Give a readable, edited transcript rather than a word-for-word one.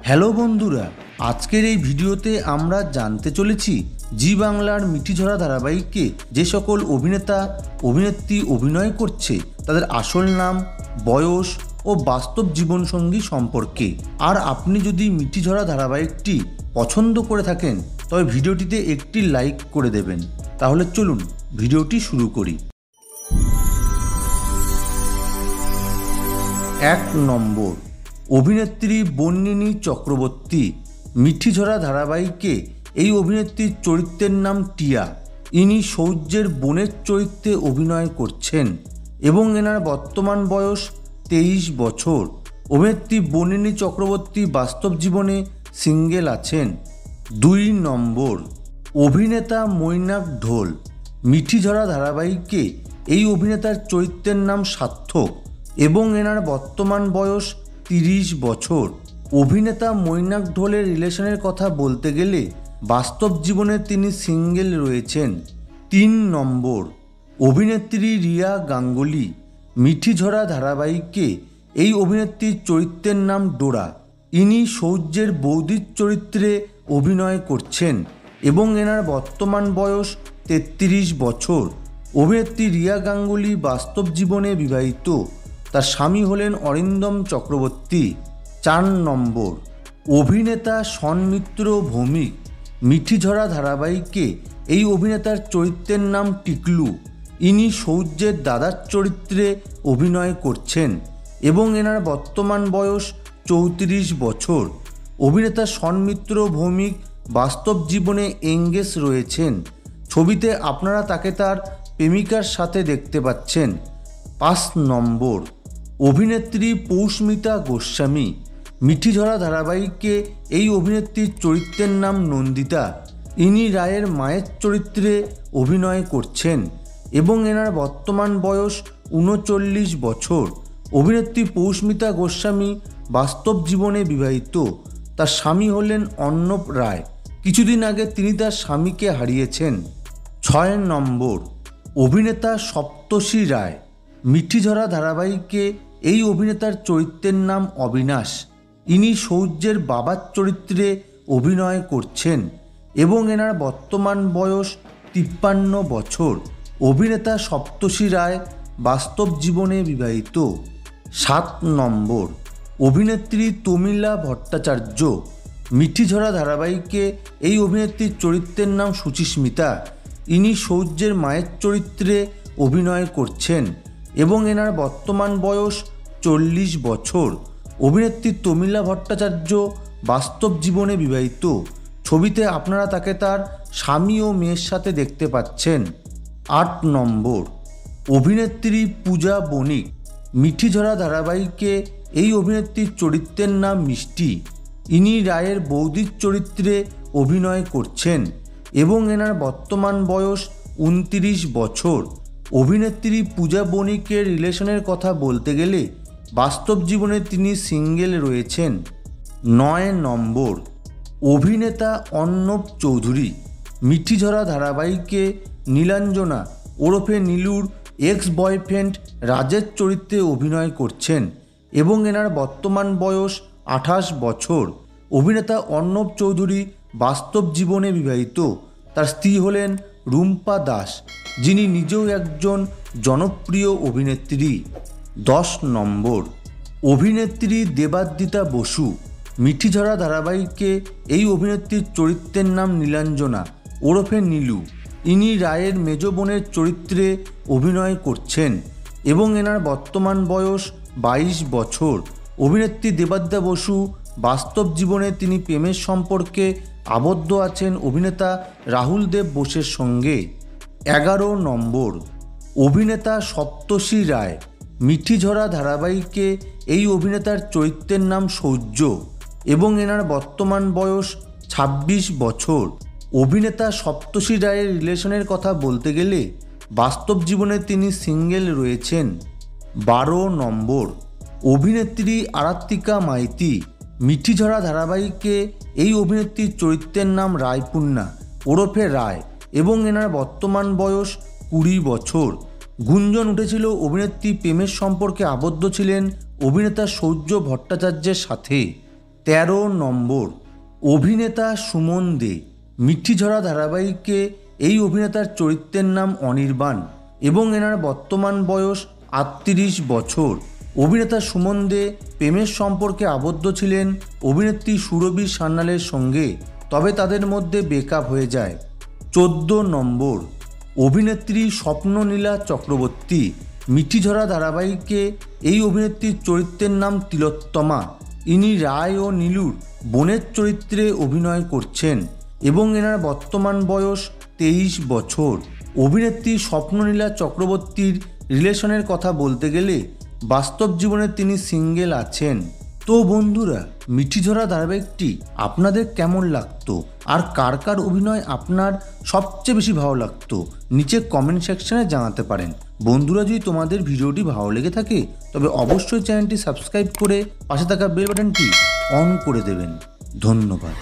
Hello বন্ধুরা, আজকের এই ভিডিওতে আমরা জানতে চলেছি জি বাংলার মিঠিঝরা ধারাবাহিকে যে সকল অভিনেতা অভিনেত্রী অভিনয় করছে তাদের আসল নাম, বয়স ও বাস্তব জীবনসঙ্গী সম্পর্কে। আর আপনি যদি মিঠিঝরা ধারাবাহিকটি পছন্দ করে থাকেন তবে ভিডিওটিতে একটি লাইক করে দেবেন। তাহলে চলুন ভিডিওটি শুরু করি। 1 নম্বর, অভিনেত্রী বর্ণিনী চক্রবর্তী। মিঠিঝরা ধারাবাহিকে এই অভিনেত্রীর চরিত্রের নাম টিয়া। ইনি সৌর্যের বোনের চরিত্রে অভিনয় করছেন এবং এনার বর্তমান বয়স 23 বছর। অভিনেত্রী বর্ণিনী চক্রবর্তী বাস্তব জীবনে সিঙ্গেল আছেন। 2 নম্বর, অভিনেতা মৈনাক ঢোল। মিঠিঝরা ধারাবাহিকে এই অভিনেতার চরিত্রের নাম সার্থক এবং এনার বর্তমান বয়স 30 বছর। অভিনেতা মৈনাক ঢোলের রিলেশনের কথা বলতে গেলে বাস্তব জীবনে তিনি সিঙ্গেল রয়েছেন। 3 নম্বর, অভিনেত্রী রিয়া গাঙ্গুলি। মিঠিঝরা ধারাবাহিকে এই অভিনেত্রীর চরিত্রের নাম ডোরা। ইনি সৌর্যের বৌদির চরিত্রে অভিনয় করছেন এবং এনার বর্তমান বয়স 33 বছর। অভিনেত্রী রিয়া গাঙ্গুলি বাস্তব জীবনে বিবাহিত। তার স্বামী হলেন অরিন্দম চক্রবর্তী। 4 নম্বর, অভিনেতা সন্মিত্র ভৌমিক। মিঠিঝরা ধারাবাহিকে এই অভিনেতার চরিত্রের নাম টিকলু। ইনি সৌর্যের দাদার চরিত্রে অভিনয় করছেন এবং এনার বর্তমান বয়স 34 বছর। অভিনেতা সন্মিত্র ভৌমিক বাস্তব জীবনে এঙ্গেজ রয়েছেন। ছবিতে আপনারা তাকে তার প্রেমিকার সাথে দেখতে পাচ্ছেন। 5 নম্বর, অভিনেত্রী পৌষ্মিতা গোস্বামী। মিঠিঝরা ধারাবাহিকে এই অভিনেত্রীর চরিত্রের নাম নন্দিতা। ইনি রায়ের মায়ের চরিত্রে অভিনয় করছেন এবং এনার বর্তমান বয়স 39 বছর। অভিনেত্রী পৌষ্মিতা গোস্বামী বাস্তব জীবনে বিবাহিত। তার স্বামী হলেন অর্ণব রায়। কিছুদিন আগে তিনি তার স্বামীকে হারিয়েছেন। 6 নম্বর, অভিনেতা সপ্তর্ষি রায়। মিঠিঝরা ধারাবাহিকে এই অভিনেতার চরিত্রের নাম অবিনাশ। ইনি সৌর্যের বাবার চরিত্রে অভিনয় করছেন এবং এনার বর্তমান বয়স 53 বছর। অভিনেতা সপ্তর্ষি রায় বাস্তব জীবনে বিবাহিত। 7 নম্বর, অভিনেত্রী তমিলা ভট্টাচার্য। মিঠিঝরা ধারাবাহিকে এই অভিনেত্রীর চরিত্রের নাম সুচিস্মিতা। ইনি সৌর্যের মায়ের চরিত্রে অভিনয় করছেন এবং এনার বর্তমান বয়স 40 বছর। অভিনেত্রী তমিলা ভট্টাচার্য বাস্তব জীবনে বিবাহিত। ছবিতে আপনারা তাকে তার স্বামী ও মেয়ের সাথে দেখতে পাচ্ছেন। 8 নম্বর, অভিনেত্রী পূজা বণিক। মিঠিঝরা ধারাবাহিকে এই অভিনেত্রীর চরিত্রের নাম মিষ্টি। ইনি রায়ের বৌদির চরিত্রে অভিনয় করছেন এবং এনার বর্তমান বয়স 29 বছর। অভিনেত্রী পূজা বণিকের রিলেশনের কথা বলতে গেলে বাস্তব জীবনে তিনি সিঙ্গেল রয়েছেন। 9 নম্বর, অভিনেতা অর্ণব চৌধুরী। মিঠিঝরা ধারাবাহিকে নীলাঞ্জনা ওরফে নীলুর এক্স বয়ফ্রেন্ড রাজের চরিত্রে অভিনয় করছেন এবং এনার বর্তমান বয়স 28 বছর। অভিনেতা অর্ণব চৌধুরী বাস্তব জীবনে বিবাহিত। তার স্ত্রী হলেন রুম্পা দাস, যিনি নিজেও একজন জনপ্রিয় অভিনেত্রী। 10 নম্বর, অভিনেত্রী দেবাদ্রিতা বসু। মিঠিঝরা ধারাবাহিকে এই অভিনেত্রীর চরিত্রের নাম নীলাঞ্জনা ওরফে নীলু। ইনি রায়ের মেজ বোনের চরিত্রে অভিনয় করছেন এবং এনার বর্তমান বয়স 22 বছর। অভিনেত্রী দেবাদ্রিতা বসু বাস্তব জীবনে তিনি প্রেমের সম্পর্কে আবদ্ধ আছেন অভিনেতা রাহুল দেব বোসের সঙ্গে। 11 নম্বর, অভিনেতা সপ্তর্ষি রায়। মিঠিঝরা ধারাবাহিকে এই অভিনেতার চরিত্রের নাম সৌর্য এবং এনার বর্তমান বয়স 26 বছর। অভিনেতা সপ্তর্ষি রায়ের রিলেশনের কথা বলতে গেলে বাস্তব জীবনে তিনি সিঙ্গেল রয়েছেন। 12 নম্বর, অভিনেত্রী আরাত্রিকা মাইতি। মিঠিঝরা ধারাবাহিকে এই অভিনেত্রীর চরিত্রের নাম রায়পূর্ণা ওরফে রায় এবং এনার বর্তমান বয়স 20 বছর। গুঞ্জন উঠেছিল অভিনেত্রী প্রেমের সম্পর্কে আবদ্ধ ছিলেন অভিনেতা সৌর্য ভট্টাচার্যের সাথে। 13 নম্বর, অভিনেতা সুমন দে। মিঠিঝরা ধারাবাহিকে এই অভিনেতার চরিত্রের নাম অনির্বাণ এবং এনার বর্তমান বয়স 38 বছর। অভিনেতা সুমন দে প্রেমের সম্পর্কে আবদ্ধ ছিলেন অভিনেত্রী সুরভি সান্যালের সঙ্গে, তবে তাদের মধ্যে ব্রেকআপ হয়ে যায়। 14 নম্বর, অভিনেত্রী স্বপ্ননীলা চক্রবর্তী। মিঠিঝরা ধারাবাহিকে এই অভিনেত্রীর চরিত্রের নাম তিলোত্তমা। ইনি রায় ও নীলুর বোনের চরিত্রে অভিনয় করছেন এবং এনার বর্তমান বয়স 23 বছর। অভিনেত্রী স্বপ্ননীলা চক্রবর্তীর রিলেশনের কথা বলতে গেলে বাস্তব জীবনে তিনি সিঙ্গেল আছেন। তো বন্ধুরা, মিঠিঝরা ধারাবাহিকটি আপনাদের কেমন লাগতো আর কার কার অভিনয় আপনার সবচেয়ে বেশি ভালো লাগতো নিচে কমেন্ট সেকশনে জানাতে পারেন। বন্ধুরা, যদি তোমাদের ভিডিওটি ভালো লেগে থাকে তবে অবশ্যই চ্যানেলটি সাবস্ক্রাইব করে পাশে থাকা বেল বাটনটি অন করে দেবেন। ধন্যবাদ।